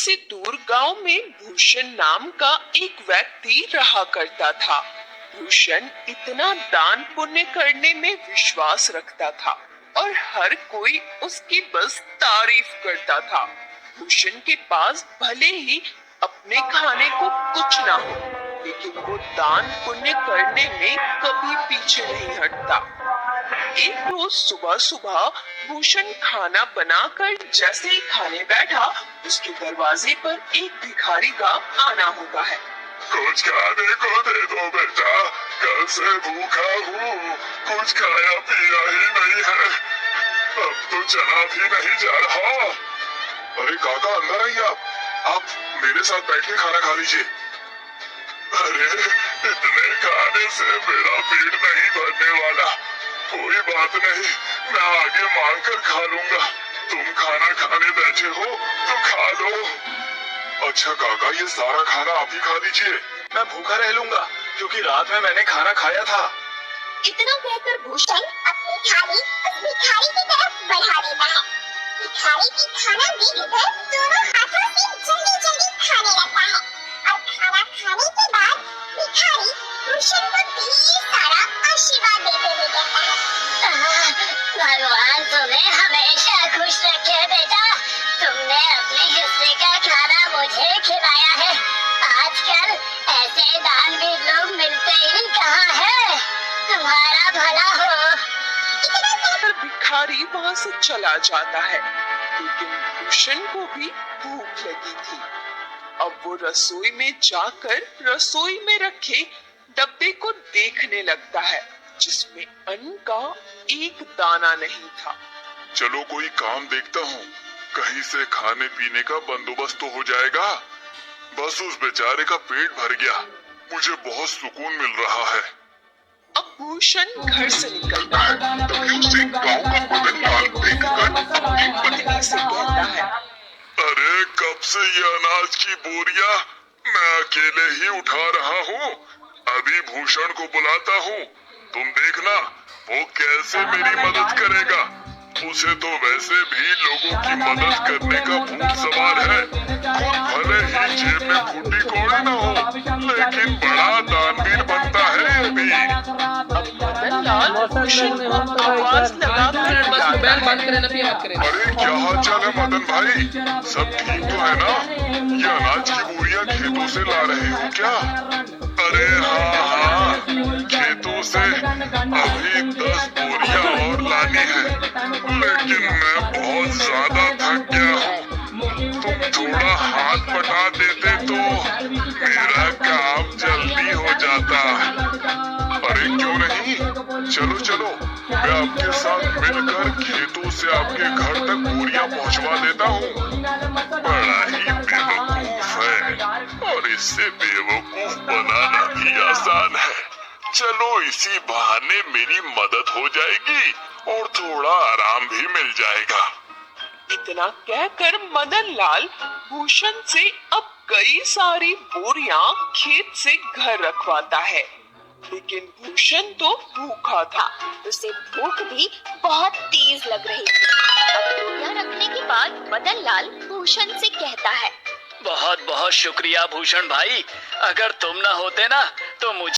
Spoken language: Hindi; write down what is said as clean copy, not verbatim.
से दूर गांव में भूषण नाम का एक व्यक्ति रहा करता था। भूषण इतना दान पुण्य करने में विश्वास रखता था और हर कोई उसकी बस तारीफ करता था। भूषण के पास भले ही अपने खाने को कुछ ना हो, लेकिन वो दान पुण्य करने में कभी पीछे नहीं हटता। एक रोज सुबह सुबह भूषण खाना बनाकर जैसे ही खाने बैठा, उसके दरवाजे पर एक भिखारी का आना होता है। कुछ खाने को दे दो बेटा, कल से भूखा हूँ, कुछ खाया पिया ही नहीं है, अब तो चला भी नहीं जा रहा। अरे काका अंदर आइए, आप मेरे साथ बैठ के खाना खा लीजिए। अरे इतने खाने से मेरा पेट नहीं भरने वाला, कोई बात नहीं, मैं आगे मांग कर खा लूंगा। तुम खाना खाने बैठे हो तो खा लो। अच्छा काका, ये सारा खाना आप ही खा लीजिए, मैं भूखा रह लूंगा क्योंकि रात में मैंने खाना खाया था। इतना कहकर भूषण अपनी थाली उस भिखारी की तरफ बढ़ा देता है। भिखारी भी खाना देकर दोनों हाथों से जल्दी जल्दी खाने लगता है और खाना खाने के बाद भिखारी भूषण को ढेर सारा आशीर्वाद देते हुए कहता है, भगवान तुम्हें हमेशा खुश रखे बेटा, तुमने अपने हिस्से का खाना मुझे खिलाया है। आजकल ऐसे दानवीर लोग मिलते ही कहाँ है, तुम्हारा भला हो। पर भिखारी वहाँ से चला जाता है, लेकिन भूषण को भी भूख लगी थी। अब वो रसोई में जाकर रसोई में रखे डब्बे को देखने लगता है, जिसमें अन्न का एक दाना नहीं था। चलो कोई काम देखता हूँ, कहीं से खाने पीने का बंदोबस्त तो हो जाएगा। बस उस बेचारे का पेट भर गया, मुझे बहुत सुकून मिल रहा है। अब भूषण घर से निकलता है तभी उसे गांव का मदन लाल देखकर अपनी पत्नी से कहता है, अरे कब से ये अनाज की बोरियां मैं अकेले ही उठा रहा हूँ। अभी भूषण को बुलाता हूँ, तुम देखना वो कैसे मेरी मदद करेगा। उसे तो वैसे भी लोगों की मदद करने का भूत सवार है। खुद भले ही जेब में फूटी कौड़ी न हो, लेकिन बड़ा दानवीर बनता है अभी। अब मदन लाल भूषण को आवाज लगाकर बुलाता है। अरे क्या हाल चाल है मदन भाई, सब ठीक तो है ना? ये अनाज की बोरियां खेतों से ला रहे हो क्या? अरे हाँ, खेतों से अभी 10 बोरियां और लानी है, लेकिन मैं बहुत ज्यादा थक गया हूँ। तुम थोड़ा हाथ बटा देते तो मेरा काम जल्दी हो जाता। अरे क्यों नहीं, चलो चलो, मैं आपके साथ मिलकर खेतों से आपके घर तक बोरियां पहुंचवा देता हूँ। बड़ा ही बेवकूफ है और इससे बेवकूफ बनाना भी आसान है। चलो इसी बहाने मेरी मदद हो जाएगी और थोड़ा आराम भी मिल जाएगा। इतना कहकर मदन लाल भूषण से अब कई सारी बोरियां खेत से घर रखवाता है, लेकिन भूषण तो भूखा था। उसे भूख भी बहुत तेज लग रही थी। अब बोरियां रखने के बाद मदन लाल भूषण से कहता है, बहुत बहुत शुक्रिया भूषण भाई, अगर तुम न होते ना तो मुझे